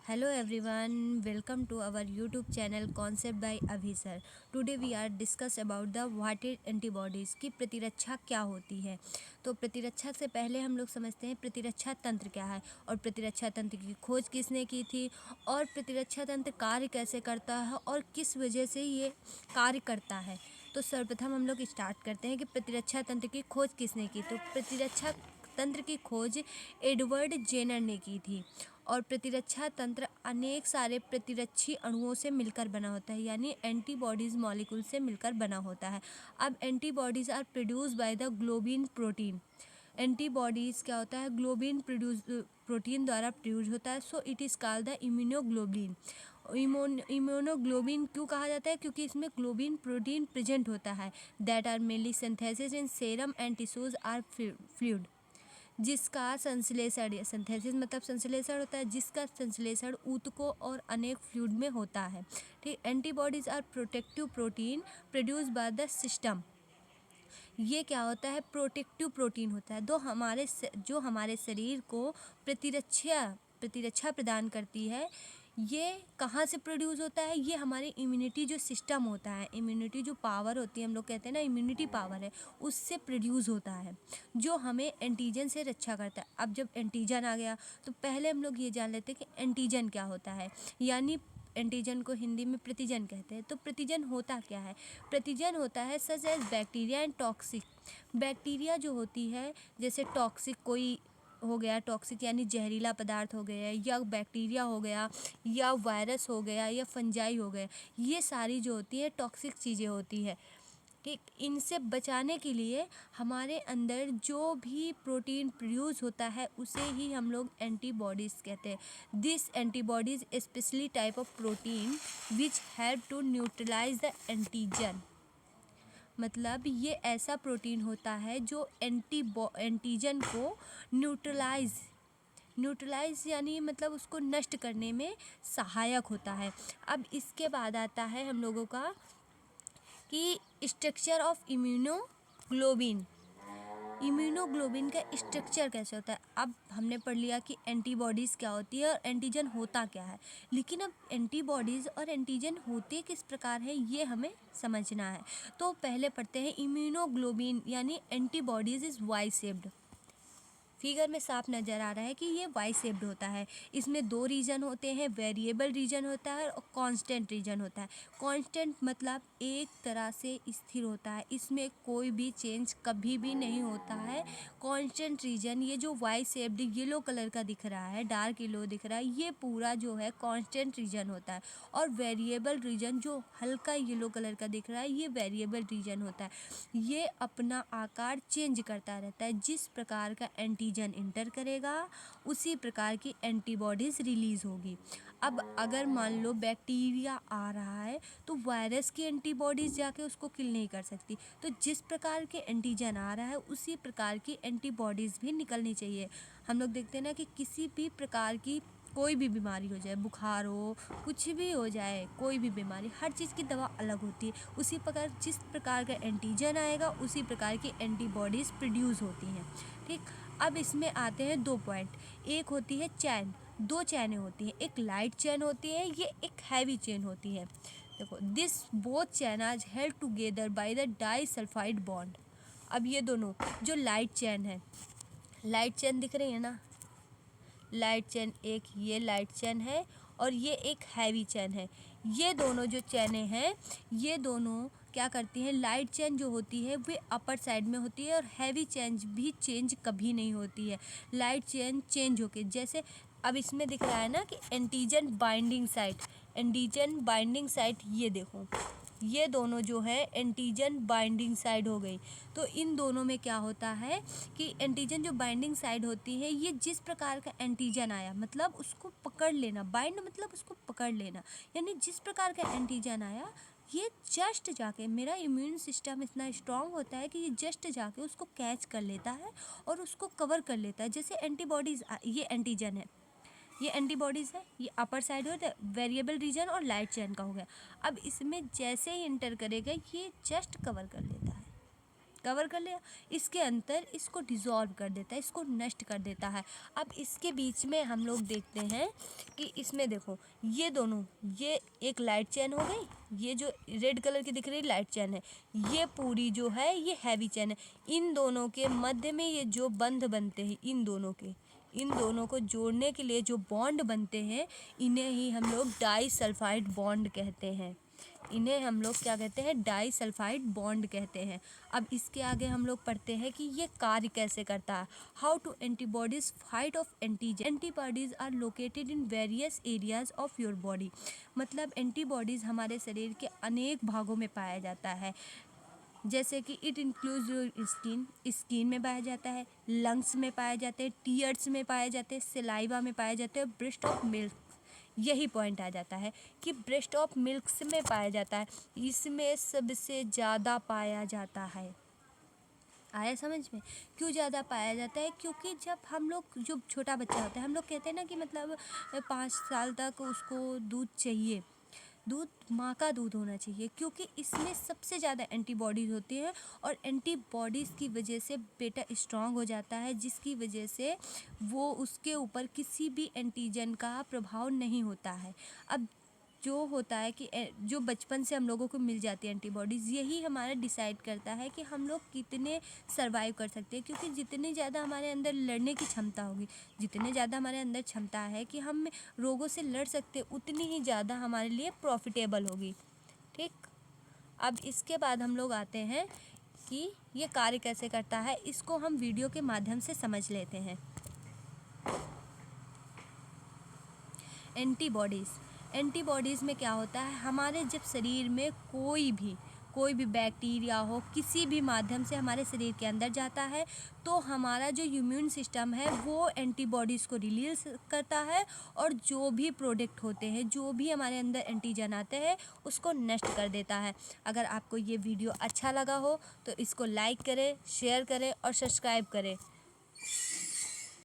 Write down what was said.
Hello everyone, welcome to our YouTube channel Concept by Abhi sir. Today we are discuss about the what is antibodies की प्रतिरक्षा क्या होती है। तो प्रतिरक्षा से पहले हम लोग समझते हैं प्रतिरक्षा तंत्र क्या है और प्रतिरक्षा तंत्र की खोज किसने की थी और प्रतिरक्षा तंत्र कार्य कैसे करता है और किस वजह से ये कार्य करता है। तो सर्वप्रथम हम लोग स्टार्ट करते हैं कि प्रतिरक्षा तंत्र की खोज किसने की। तो प्रतिरक्षा तंत्र की खोज एडवर्ड जेनर ने की थी और प्रतिरक्षा तंत्र अनेक सारे प्रतिरक्षी अणुओं से मिलकर बना होता है, यानी एंटीबॉडीज़ मॉलिक्यूल से मिलकर बना होता है। अब antibodies are produce by the globin protein. Antibodies क्या होता है, ग्लोबिन प्रोटीन द्वारा प्रोड्यूस होता है। So it is called the immunoglobin. Immunoglobin क्यों कहा जाता है, क्योंकि इसमें ग्लोबिन प्रोटीन प्रेजेंट होता है। That are mainly synthesis in serum and tissues are fluid, जिसका संश्लेषण, सिंथेसिस मतलब संश्लेषण होता है, जिसका संश्लेषण ऊतकों और अनेक फ्लूइड में होता है। ठीक, antibodies are protective protein produce by the system. ये क्या होता है, प्रोटेक्टिव प्रोटीन होता है जो हमारे शरीर को प्रतिरक्षा प्रदान करती है। ये कहाँ से प्रोड्यूस होता है, ये हमारे इम्यूनिटी जो सिस्टम होता है, इम्यूनिटी जो पावर होती है, हम लोग कहते हैं ना इम्यूनिटी पावर है, उससे प्रोड्यूस होता है, जो हमें एंटीजन से रक्षा करता है। अब जब एंटीजन आ गया तो पहले हम लोग ये जान लेते हैं कि एंटीजन क्या होता है, यानी एंटीजन को हिंदी में प्रतिजन कहते हैं। तो प्रतिजन होता क्या है, प्रतिजन होता है such as bacteria and toxic. Bacteria जो होती है, जैसे टॉक्सिक कोई हो गया, टॉक्सिक यानी जहरीला पदार्थ हो गया, या बैक्टीरिया हो गया, या वायरस हो गया, या फंजाई हो गया, ये सारी जो होती है टॉक्सिक चीज़ें होती है। कि इनसे बचाने के लिए हमारे अंदर जो भी प्रोटीन प्रोड्यूस होता है उसे ही हम लोग एंटीबॉडीज़ कहते हैं। This antibodies specially type of protein which help to neutralise the antigen. मतलब ये ऐसा प्रोटीन होता है जो एंटीजन को न्यूट्रलाइज यानी मतलब उसको नष्ट करने में सहायक होता है। अब इसके बाद आता है हम लोगों का कि स्ट्रक्चर ऑफ इम्यूनोग्लोबिन। इम्यूनोग्लोबिन का स्ट्रक्चर कैसे होता है। अब हमने पढ़ लिया कि एंटीबॉडीज़ क्या होती है और एंटीजन होता क्या है, लेकिन अब एंटीबॉडीज़ और एंटीजन होते किस प्रकार है ये हमें समझना है। तो पहले पढ़ते हैं इम्यूनोग्लोबिन यानी antibodies is why shaped. Figure में साफ नज़र आ रहा है कि ये वाई शेप्ड होता है। इसमें दो रीजन होते हैं, वेरिएबल रीजन होता है और कांस्टेंट रीजन होता है। कांस्टेंट मतलब एक तरह से स्थिर होता है, इसमें कोई भी चेंज कभी भी नहीं होता है। कांस्टेंट रीजन, ये जो वाई शेप्ड येलो कलर का दिख रहा है, डार्क येलो दिख रहा है, ये पूरा जो है कांस्टेंट रीजन होता है। और वेरिएबल रीजन जो हल्का येलो कलर का दिख रहा है, ये वेरिएबल रीजन होता है। ये अपना आकार चेंज करता रहता है, जिस प्रकार का एंटीजन इंटर करेगा उसी प्रकार की एंटीबॉडीज़ रिलीज़ होगी। अब अगर मान लो बैक्टीरिया आ रहा है तो वायरस की एंटीबॉडीज़ जाके उसको किल नहीं कर सकती, तो जिस प्रकार के एंटीजन आ रहा है उसी प्रकार की एंटीबॉडीज़ भी निकलनी चाहिए। हम लोग देखते हैं ना कि किसी भी प्रकार की कोई भी बीमारी हो जाए, बुखार हो, कुछ भी हो जाए, कोई भी बीमारी, हर चीज़ की दवा अलग होती है। उसी प्रकार जिस प्रकार का एंटीजन आएगा उसी प्रकार की एंटीबॉडीज़ प्रोड्यूस होती हैं। ठीक, अब इसमें आते हैं दो पॉइंट। एक होती है चैन, दो चैनें होती हैं, एक लाइट चैन होती है, ये एक हैवी चेन होती है। देखो, this both chain are held together by the disulphide bond. अब ये दोनों जो लाइट चैन है, लाइट चैन दिख रही है ना, लाइट चैन एक ये लाइट चैन है और ये एक हैवी चैन है। ये दोनों जो चैनें हैं ये दोनों क्या करती हैं, लाइट चैन जो होती है वे अपर साइड में होती है और हैवी चैन भी चेंज कभी नहीं होती है। लाइट चैन चेंज होके, जैसे अब इसमें दिख रहा है ना कि antigen binding site, antigen binding site, ये देखो ये दोनों जो है एंटीजन बाइंडिंग साइड हो गई। तो इन दोनों में क्या होता है कि एंटीजन जो बाइंडिंग साइड होती है, ये जिस प्रकार का एंटीजन आया मतलब उसको पकड़ लेना, बाइंड मतलब उसको पकड़ लेना, यानी जिस प्रकार का एंटीजन आया ये जस्ट जाके, मेरा इम्यून सिस्टम इतना स्ट्रांग होता है कि ये जस्ट जाके उसको कैच कर लेता है और उसको कवर कर लेता है। जैसे एंटीबॉडीज़, ये एंटीजन है, ये एंटीबॉडीज़ है, ये अपर साइड हो गया, वेरिएबल रीजन और लाइट चेन का हो गया। अब इसमें जैसे ही इंटर करेगा ये जस्ट कवर कर लेता है, कवर कर लिया, इसके अंदर इसको डिज़ोल्व कर देता है, इसको नष्ट कर देता है। अब इसके बीच में हम लोग देखते हैं कि इसमें देखो ये दोनों, ये एक लाइट चेन हो गई, ये जो रेड कलर की दिख रही लाइट चेन है, ये पूरी जो है ये हैवी चेन है। इन दोनों के मध्य में ये जो बंध बनते हैं, इन दोनों को जोड़ने के लिए जो बॉन्ड बनते हैं, इन्हें ही हम लोग डाई सल्फाइड बॉन्ड कहते हैं। इन्हें हम लोग क्या कहते हैं? डाई सल्फाइड बॉन्ड कहते हैं। अब इसके आगे हम लोग पढ़ते हैं कि ये कार्य कैसे करता है। How to antibodies fight off antigen. Antibodies are located in various areas of your body. मतलब एंटीबॉडीज़ हमारे शरीर के अनेक भागों में पाया जाता है, जैसे कि इट इंक्लूड्स योर स्किन में पाया जाता है, लंग्स में पाया जाते हैं, टीयर्स में पाए जाते हैं, सलाइवा में पाए जाते हैं, ब्रेस्ट ऑफ मिल्क। यही पॉइंट आ जाता है कि ब्रेस्ट ऑफ मिल्क्स में पाया जाता है, इसमें सबसे ज़्यादा पाया जाता है। आया समझ में? क्यों ज़्यादा पाया जाता है? क्योंकि जब हम लोग, जो छोटा बच्चा होता है, हम लोग कहते हैं ना कि मतलब 5 साल तक उसको दूध चाहिए, दूध माँ का दूध होना चाहिए, क्योंकि इसमें सबसे ज़्यादा एंटीबॉडीज़ होती हैं और एंटीबॉडीज़ की वजह से बेटा स्ट्रांग हो जाता है, जिसकी वजह से वो उसके ऊपर किसी भी एंटीजन का प्रभाव नहीं होता है। अब जो होता है कि जो बचपन से हम लोगों को मिल जाती है एंटीबॉडीज़, यही हमारा डिसाइड करता है कि हम लोग कितने सरवाइव कर सकते हैं, क्योंकि जितनी ज़्यादा हमारे अंदर लड़ने की क्षमता होगी, जितने ज़्यादा हमारे अंदर क्षमता है कि हम रोगों से लड़ सकते, उतनी ही ज़्यादा हमारे लिए प्रॉफिटेबल होगी। ठीक, अब इसके बाद हम लोग आते हैं कि ये कार्य कैसे करता है, इसको हम वीडियो के माध्यम से समझ लेते हैं। एंटीबॉडीज़ में क्या होता है, हमारे जब शरीर में कोई भी बैक्टीरिया हो, किसी भी माध्यम से हमारे शरीर के अंदर जाता है, तो हमारा जो इम्यून सिस्टम है वो एंटीबॉडीज़ को रिलीज करता है और जो भी प्रोडक्ट होते हैं, जो भी हमारे अंदर एंटीजन आते हैं, उसको नष्ट कर देता है। अगर आपको ये वीडियो अच्छा लगा हो तो इसको लाइक करें, शेयर करें और सब्सक्राइब करें।